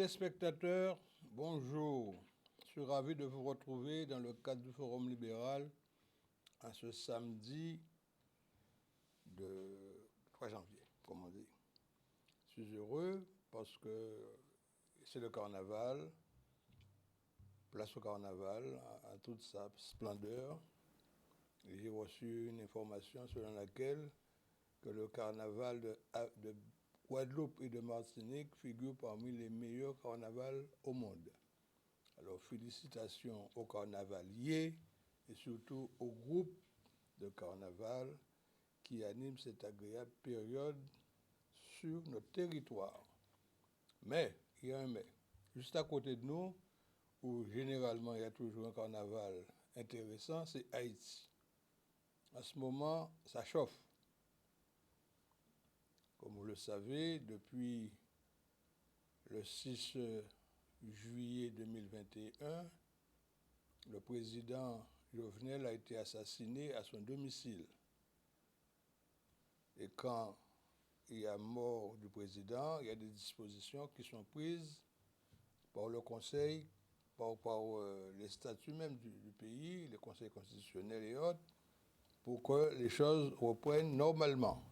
Téléspectateurs, bonjour. Je suis ravi de vous retrouver dans le cadre du Forum libéral à ce samedi de 3 janvier, comme on dit. Je suis heureux parce que c'est le carnaval, place au carnaval à toute sa splendeur. J'ai reçu une information selon laquelle que le carnaval de Guadeloupe et de Martinique figure parmi les meilleurs carnavals au monde. Alors félicitations aux carnavaliers et surtout au groupe de carnaval qui anime cette agréable période sur notre territoire. Mais, il y a un mais. Juste à côté de nous, où généralement il y a toujours un carnaval intéressant, c'est Haïti. En ce moment, ça chauffe. Comme vous le savez, depuis le 6 juillet 2021, le président Jovenel a été assassiné à son domicile. Et quand il y a mort du président, il y a des dispositions qui sont prises par le Conseil, par les statuts même du pays, le Conseil constitutionnel et autres, pour que les choses reprennent normalement.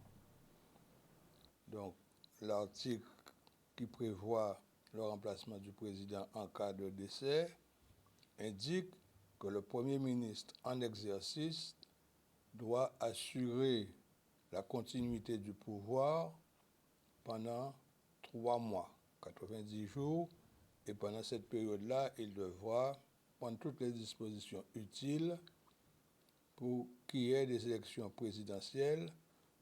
Donc, l'article qui prévoit le remplacement du président en cas de décès indique que le Premier ministre en exercice doit assurer la continuité du pouvoir pendant 3 mois, 90 jours, et pendant cette période-là, il devra prendre toutes les dispositions utiles pour qu'il y ait des élections présidentielles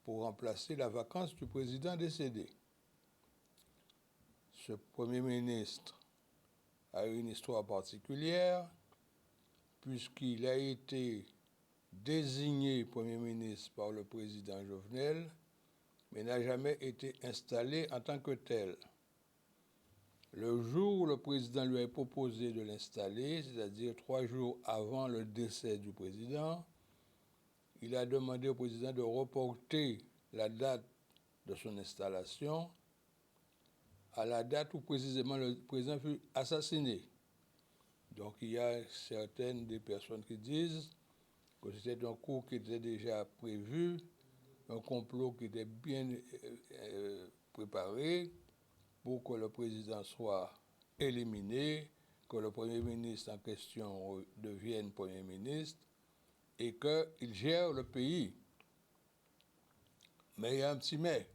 pour remplacer la vacance du président décédé. Ce Premier ministre a une histoire particulière puisqu'il a été désigné Premier ministre par le président Jovenel, mais n'a jamais été installé en tant que tel. Le jour où le président lui a proposé de l'installer, c'est-à-dire 3 jours avant le décès du président, il a demandé au président de reporter la date de son installation à la date où précisément le président fut assassiné. Donc il y a certaines des personnes qui disent que c'était un coup qui était déjà prévu, un complot qui était bien préparé pour que le président soit éliminé, que le Premier ministre en question devienne Premier ministre et qu'il gère le pays. Mais il y a un petit mais.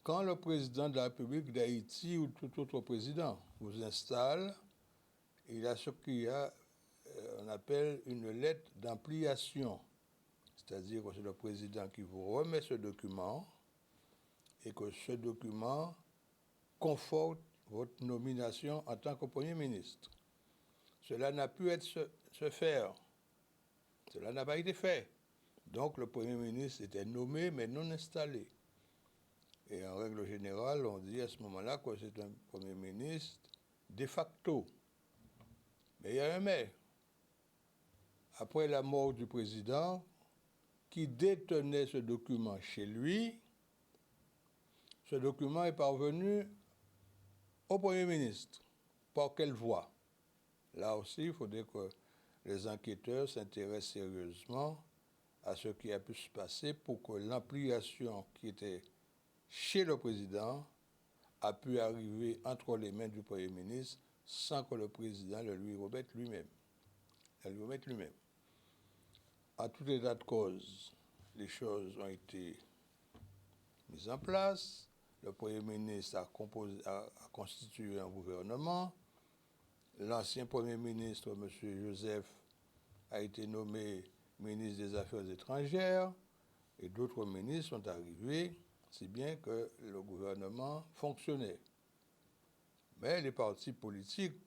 Quand le président de la République d'Haïti ou tout autre président vous installe, il y a ce qu'on appelle une lettre d'ampliation. C'est-à-dire que c'est le président qui vous remet ce document et que ce document conforte votre nomination en tant que Premier ministre. Cela n'a pu se faire. Cela n'a pas été fait. Donc le Premier ministre était nommé mais non installé. Et en règle générale, on dit à ce moment-là que c'est un Premier ministre de facto. Mais il y a un mais. Après la mort du président, qui détenait ce document chez lui, ce document est parvenu au Premier ministre. Par quelle voie? Là aussi, il faudrait que les enquêteurs s'intéressent sérieusement à ce qui a pu se passer pour que l'ampliation qui était chez le président a pu arriver entre les mains du Premier ministre sans que le président le lui remette lui-même. À tout état de cause, les choses ont été mises en place. Le Premier ministre a constitué un gouvernement. L'ancien Premier ministre, M. Joseph, a été nommé ministre des Affaires étrangères et d'autres ministres sont arrivés, si bien que le gouvernement fonctionnait. Mais les partis politiques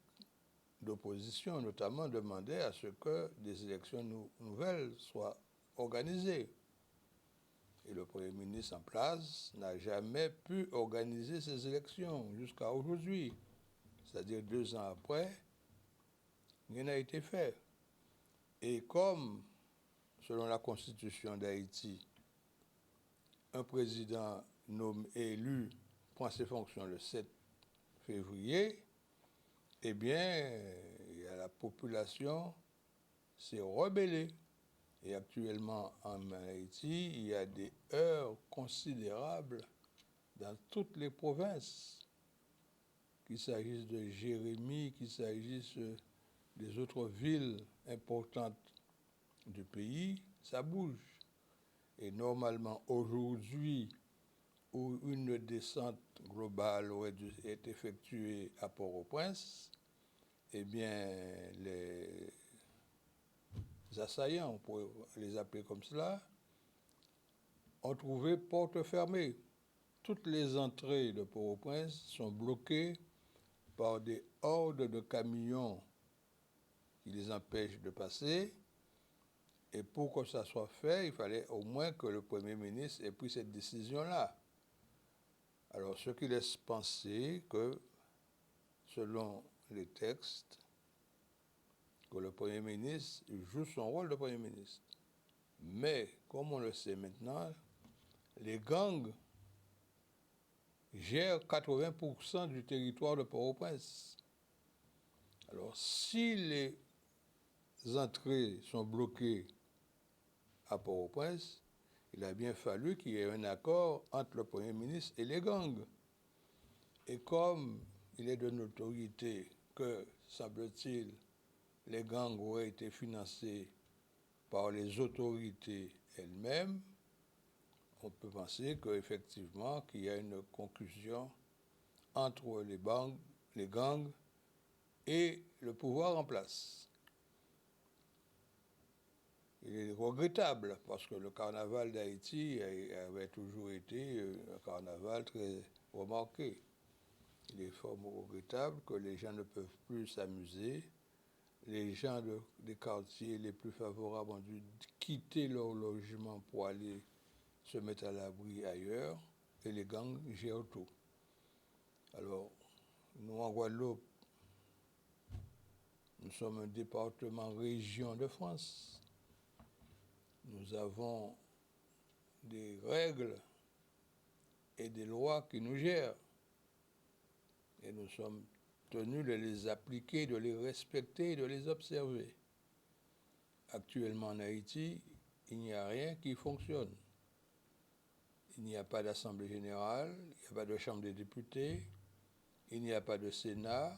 d'opposition, notamment, demandaient à ce que des élections nouvelles soient organisées. Et le Premier ministre en place n'a jamais pu organiser ces élections jusqu'à aujourd'hui. C'est-à-dire 2 ans après, rien n'a été fait. Et comme, selon la Constitution d'Haïti, un président élu prend ses fonctions le 7 février, eh bien, la population s'est rebellée. Et actuellement, en Haïti, il y a des heurts considérables dans toutes les provinces, qu'il s'agisse de Jérémie, qu'il s'agisse des autres villes importantes du pays, ça bouge. Et normalement, aujourd'hui, où une descente globale aurait dû être effectuée à Port-au-Prince, eh bien, les assaillants, on pourrait les appeler comme cela, ont trouvé porte fermée. Toutes les entrées de Port-au-Prince sont bloquées par des hordes de camions qui les empêchent de passer. Et pour que ça soit fait, il fallait au moins que le Premier ministre ait pris cette décision-là. Alors, ce qui laisse penser que, selon les textes, que le Premier ministre joue son rôle de Premier ministre. Mais, comme on le sait maintenant, les gangs gèrent 80% du territoire de Port-au-Prince. Alors, si les entrées sont bloquées à Port-au-Prince, il a bien fallu qu'il y ait un accord entre le Premier ministre et les gangs. Et comme il est de notoriété que, semble-t-il, les gangs auraient été financés par les autorités elles-mêmes, on peut penser qu'effectivement, qu'il y a une conclusion entre les gangs et le pouvoir en place. Il est regrettable parce que le carnaval d'Haïti avait toujours été un carnaval très remarqué. Il est fort regrettable que les gens ne peuvent plus s'amuser. Les gens des quartiers les plus favorables ont dû quitter leur logement pour aller se mettre à l'abri ailleurs, et les gangs gèrent tout. Alors, nous en Guadeloupe, nous sommes un département région de France. Nous avons des règles et des lois qui nous gèrent. Et nous sommes tenus de les appliquer, de les respecter, de les observer. Actuellement en Haïti, il n'y a rien qui fonctionne. Il n'y a pas d'Assemblée générale, il n'y a pas de Chambre des députés, il n'y a pas de Sénat.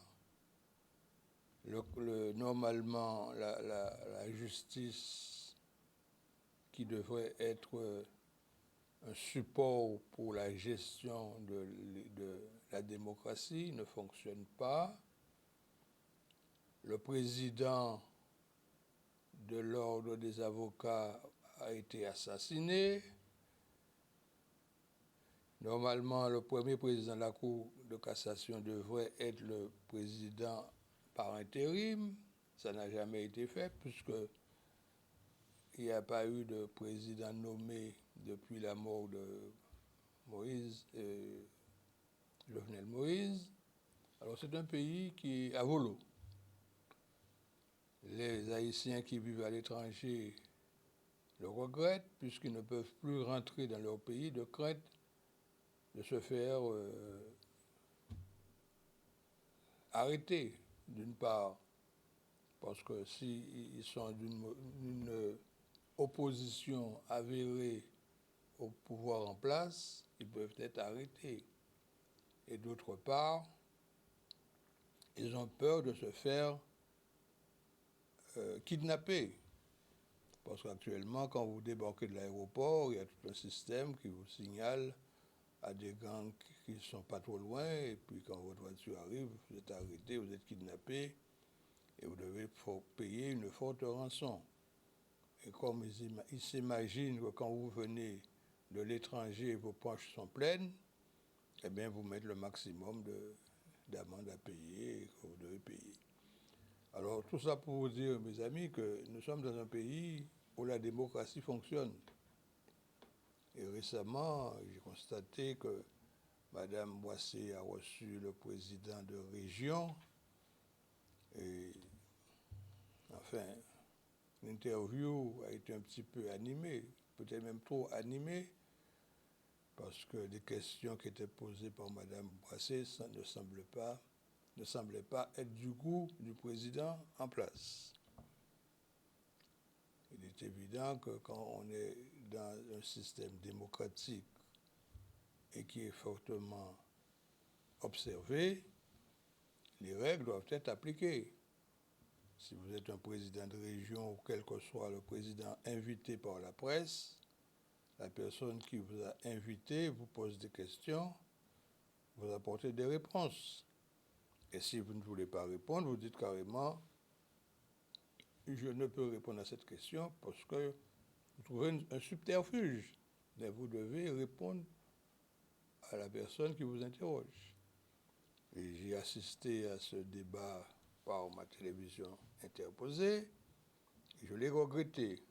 Normalement, la justice, qui devrait être un support pour la gestion de la démocratie, ne fonctionne pas. Le président de l'ordre des avocats a été assassiné. Normalement, le premier président de la Cour de cassation devrait être le président par intérim. Ça n'a jamais été fait puisqu'il n'y a pas eu de président nommé depuis la mort de Jovenel Moïse. Alors c'est un pays qui est à volo. Les Haïtiens qui vivent à l'étranger le regrettent puisqu'ils ne peuvent plus rentrer dans leur pays de crainte de se faire arrêter, d'une part, parce que s'ils sont d'une opposition avérée au pouvoir en place, ils peuvent être arrêtés. Et d'autre part, ils ont peur de se faire kidnapper. Parce qu'actuellement, quand vous débarquez de l'aéroport, il y a tout un système qui vous signale à des gangs qui ne sont pas trop loin, et puis quand votre voiture arrive, vous êtes arrêté, vous êtes kidnappé, et vous devez payer une forte rançon. Et comme ils s'imaginent que quand vous venez de l'étranger, vos poches sont pleines, eh bien, vous mettez le maximum d'amende à payer et que vous devez payer. Alors, tout ça pour vous dire, mes amis, que nous sommes dans un pays où la démocratie fonctionne. Et récemment, j'ai constaté que Mme Boissé a reçu le président de région. Et, enfin, l'interview a été un petit peu animée, peut-être même trop animée, parce que les questions qui étaient posées par Mme Boissé ne semblaient pas être du goût du président en place. Il est évident que quand on est dans un système démocratique et qui est fortement observé, les règles doivent être appliquées. Si vous êtes un président de région ou quel que soit le président invité par la presse, la personne qui vous a invité vous pose des questions, vous apportez des réponses. Et si vous ne voulez pas répondre, vous dites carrément « je ne peux répondre à cette question parce que vous trouvez un subterfuge ». Mais vous devez répondre à la personne qui vous interroge. Et j'ai assisté à ce débat par ma télévision interposée et je l'ai regretté.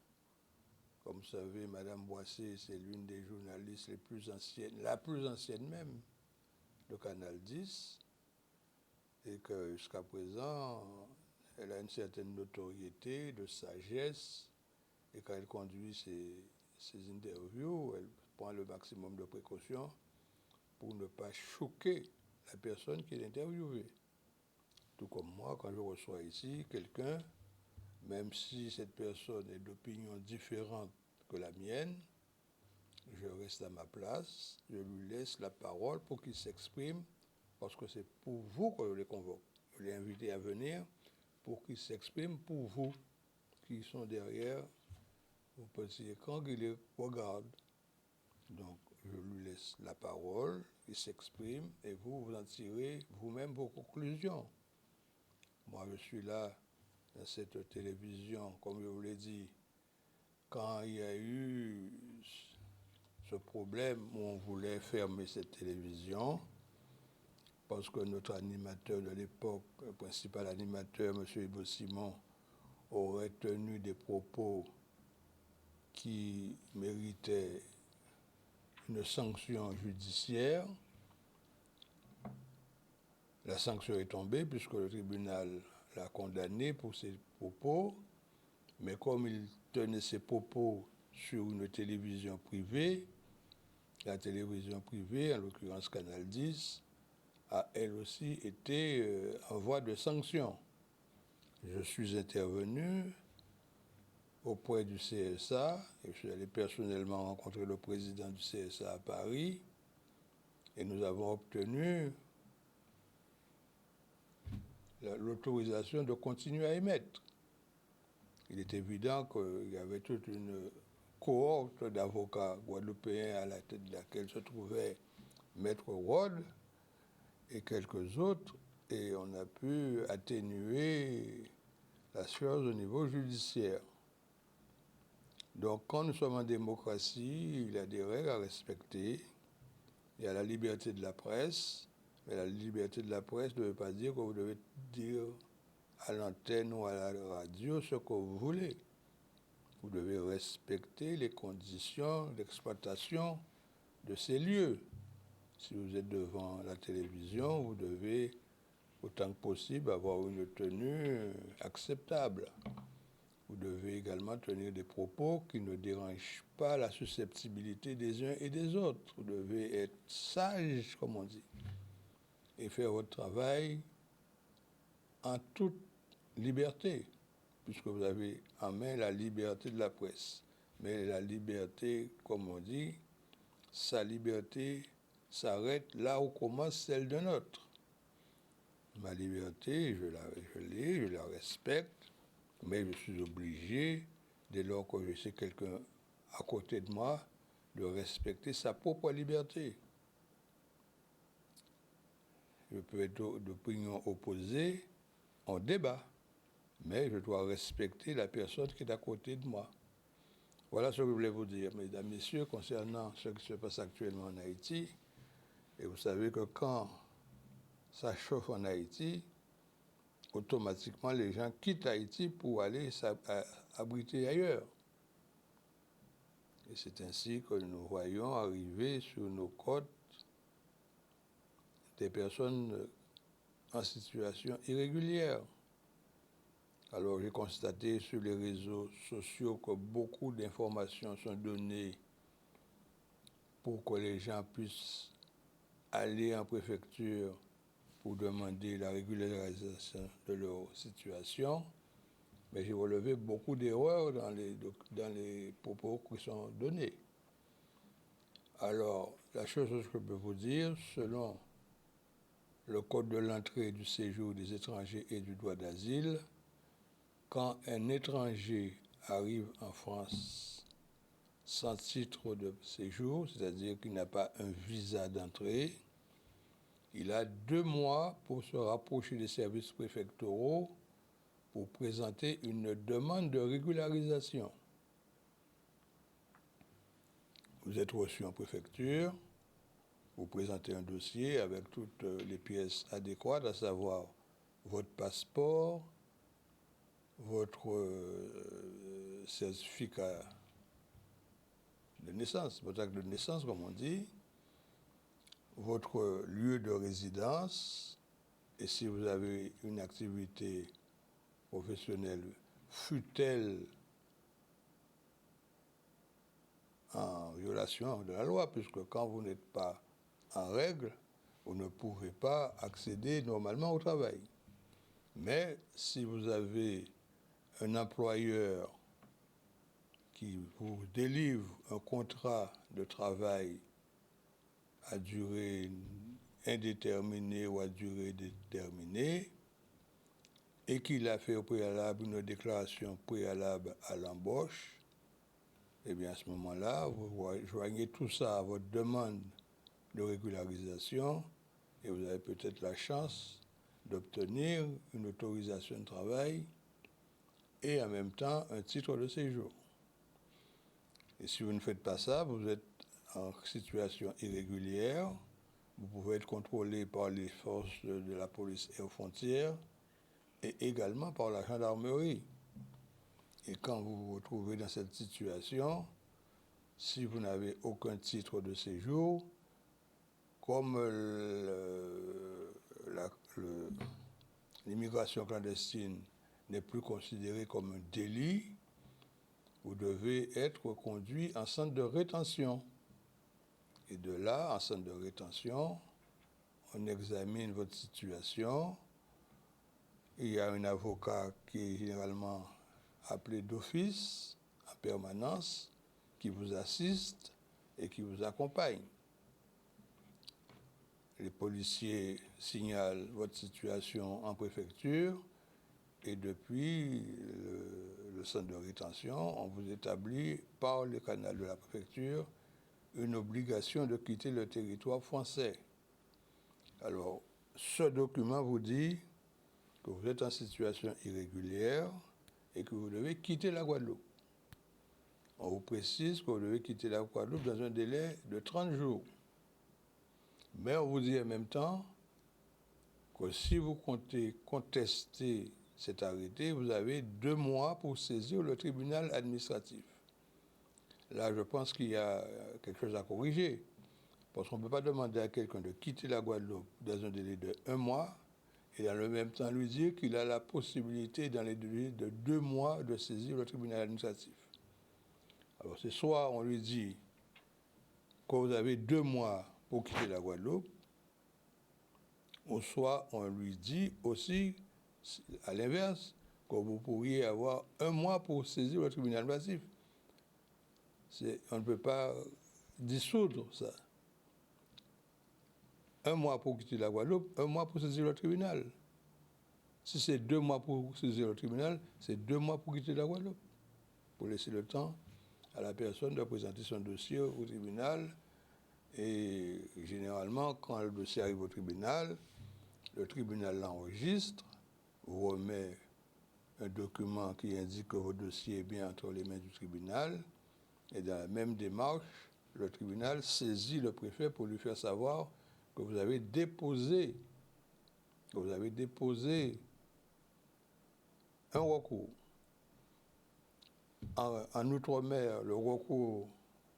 Comme vous savez, Mme Boissé, c'est l'une des journalistes les plus anciennes, la plus ancienne même, de Canal 10, et que jusqu'à présent, elle a une certaine notoriété, de sagesse, et quand elle conduit ses interviews, elle prend le maximum de précautions pour ne pas choquer la personne qui est interviewée. Tout comme moi, quand je reçois ici quelqu'un, même si cette personne est d'opinion différente que la mienne, je reste à ma place, je lui laisse la parole pour qu'il s'exprime, parce que c'est pour vous que je les convoque. Je l'ai invité à venir pour qu'il s'exprime pour vous, qui sont derrière vos petits écrans, qui les regardent. Donc, je lui laisse la parole, il s'exprime, et vous en tirez vous-même vos conclusions. Moi, je suis là, dans cette télévision, comme je vous l'ai dit, quand il y a eu ce problème où on voulait fermer cette télévision, parce que notre animateur de l'époque, le principal animateur, M. Ibo Simon, aurait tenu des propos qui méritaient une sanction judiciaire. La sanction est tombée puisque le tribunal l'a condamné pour ses propos, mais comme il tenait ses propos sur une télévision privée, la télévision privée, en l'occurrence Canal 10, a elle aussi été en voie de sanction. Je suis intervenu auprès du CSA et je suis allé personnellement rencontrer le président du CSA à Paris et nous avons obtenu l'autorisation de continuer à émettre. Il est évident qu'il y avait toute une cohorte d'avocats guadeloupéens à la tête de laquelle se trouvait Maître Rod et quelques autres, et on a pu atténuer la chose au niveau judiciaire. Donc, quand nous sommes en démocratie, il y a des règles à respecter. Il y a la liberté de la presse, mais la liberté de la presse ne veut pas dire que vous devez dire à l'antenne ou à la radio ce que vous voulez. Vous devez respecter les conditions d'exploitation de ces lieux. Si vous êtes devant la télévision, vous devez, autant que possible, avoir une tenue acceptable. Vous devez également tenir des propos qui ne dérangent pas la susceptibilité des uns et des autres. Vous devez être sage, comme on dit, et faire votre travail en toute liberté, puisque vous avez en main la liberté de la presse. Mais la liberté, comme on dit, sa liberté s'arrête là où commence celle d'un autre. Ma liberté, je la respecte, mais je suis obligé, dès lors que je sais quelqu'un à côté de moi, de respecter sa propre liberté. Je peux être d'opinion opposée en débat, mais je dois respecter la personne qui est à côté de moi. Voilà ce que je voulais vous dire, mesdames, messieurs, concernant ce qui se passe actuellement en Haïti. Et vous savez que quand ça chauffe en Haïti, automatiquement les gens quittent Haïti pour aller s'abriter ailleurs. Et c'est ainsi que nous voyons arriver sur nos côtes des personnes en situation irrégulière. Alors j'ai constaté sur les réseaux sociaux que beaucoup d'informations sont données pour que les gens puissent aller en préfecture pour demander la régularisation de leur situation, mais j'ai relevé beaucoup d'erreurs dans les propos qui sont donnés. Alors, la chose que je peux vous dire, selon le Code de l'entrée et du séjour des étrangers et du droit d'asile, quand un étranger arrive en France sans titre de séjour, c'est-à-dire qu'il n'a pas un visa d'entrée, il a 2 mois pour se rapprocher des services préfectoraux pour présenter une demande de régularisation. Vous êtes reçu en préfecture, vous présentez un dossier avec toutes les pièces adéquates, à savoir votre passeport, votre certificat de naissance, votre acte de naissance, comme on dit, votre lieu de résidence, et si vous avez une activité professionnelle, fût-elle en violation de la loi, puisque quand vous n'êtes pas en règle, vous ne pourrez pas accéder normalement au travail. Mais si vous avez un employeur qui vous délivre un contrat de travail à durée indéterminée ou à durée déterminée, et qu'il a fait au préalable une déclaration préalable à l'embauche, eh bien à ce moment-là, vous joignez tout ça à votre demande de régularisation et vous avez peut-être la chance d'obtenir une autorisation de travail et en même temps un titre de séjour. Et si vous ne faites pas ça, vous êtes en situation irrégulière, vous pouvez être contrôlé par les forces de la police et aux frontières et également par la gendarmerie. Et quand vous vous retrouvez dans cette situation, si vous n'avez aucun titre de séjour, comme l'immigration clandestine n'est plus considérée comme un délit, vous devez être conduit en centre de rétention. Et de là, en centre de rétention, on examine votre situation. Il y a un avocat qui est généralement appelé d'office, en permanence, qui vous assiste et qui vous accompagne. Les policiers signalent votre situation en préfecture et depuis le centre de rétention, on vous établit par le canal de la préfecture une obligation de quitter le territoire français. Alors, ce document vous dit que vous êtes en situation irrégulière et que vous devez quitter la Guadeloupe. On vous précise que vous devez quitter la Guadeloupe dans un délai de 30 jours. Mais on vous dit en même temps que si vous comptez contester cet arrêté, vous avez 2 mois pour saisir le tribunal administratif. Là, je pense qu'il y a quelque chose à corriger, parce qu'on ne peut pas demander à quelqu'un de quitter la Guadeloupe dans un délai de 1 mois et dans le même temps lui dire qu'il a la possibilité, dans les délais de 2 mois, de saisir le tribunal administratif. Alors, c'est soit on lui dit que vous avez 2 mois pour quitter la Guadeloupe, ou soit on lui dit aussi, à l'inverse, que vous pourriez avoir 1 mois pour saisir le tribunal administratif. On ne peut pas dissoudre ça. 1 mois pour quitter la Guadeloupe, 1 mois pour saisir le tribunal. Si c'est 2 mois pour saisir le tribunal, c'est 2 mois pour quitter la Guadeloupe, pour laisser le temps à la personne de présenter son dossier au tribunal. Et généralement, quand le dossier arrive au tribunal, le tribunal l'enregistre, vous remet un document qui indique que votre dossier est bien entre les mains du tribunal. Et dans la même démarche, le tribunal saisit le préfet pour lui faire savoir que vous avez déposé un recours. En Outre-mer, le recours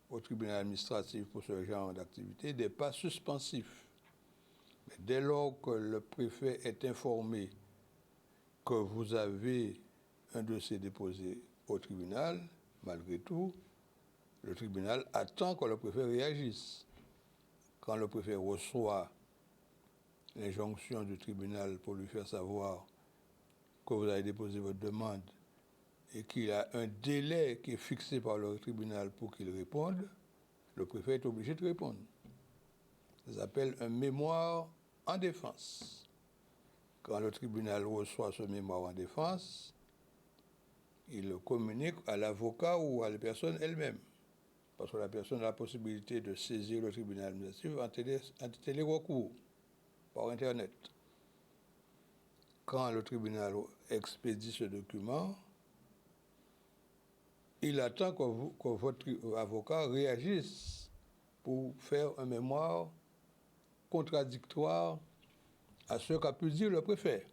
au tribunal administratif pour ce genre d'activité n'est pas suspensif. Mais dès lors que le préfet est informé que vous avez un dossier déposé au tribunal, malgré tout, le tribunal attend que le préfet réagisse. Quand le préfet reçoit l'injonction du tribunal pour lui faire savoir que vous avez déposé votre demande et qu'il a un délai qui est fixé par le tribunal pour qu'il réponde, le préfet est obligé de répondre. Ça s'appelle un mémoire en défense. Quand le tribunal reçoit ce mémoire en défense, il le communique à l'avocat ou à la personne elle-même. Parce que la personne a la possibilité de saisir le tribunal administratif en télérecours, par Internet. Quand le tribunal expédie ce document, il attend que votre avocat réagisse pour faire un mémoire contradictoire à ce qu'a pu dire le préfet.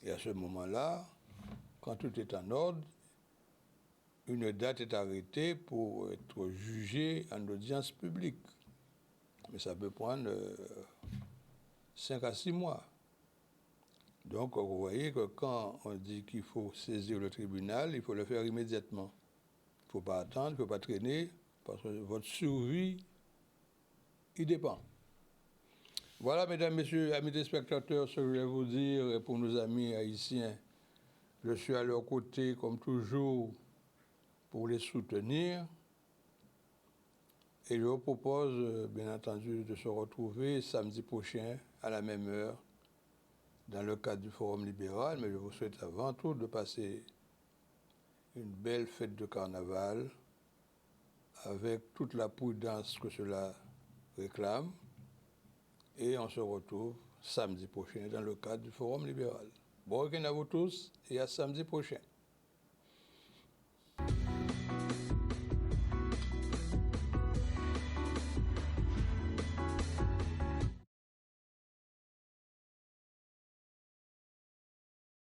Et à ce moment-là, quand tout est en ordre, une date est arrêtée pour être jugé en audience publique. Mais ça peut prendre 5 à 6 mois. Donc, vous voyez que quand on dit qu'il faut saisir le tribunal, il faut le faire immédiatement. Il ne faut pas attendre, il ne faut pas traîner, parce que votre survie y dépend. Voilà, mesdames, messieurs, amis téléspectateurs, ce que je voulais vous dire. Et pour nos amis haïtiens, je suis à leur côté, comme toujours, pour les soutenir. Et je vous propose, bien entendu, de se retrouver samedi prochain, à la même heure, dans le cadre du Forum libéral. Mais je vous souhaite avant tout de passer une belle fête de carnaval, avec toute la prudence que cela réclame. Et on se retrouve samedi prochain dans le cadre du Forum libéral. Bon week-end à vous tous et à samedi prochain.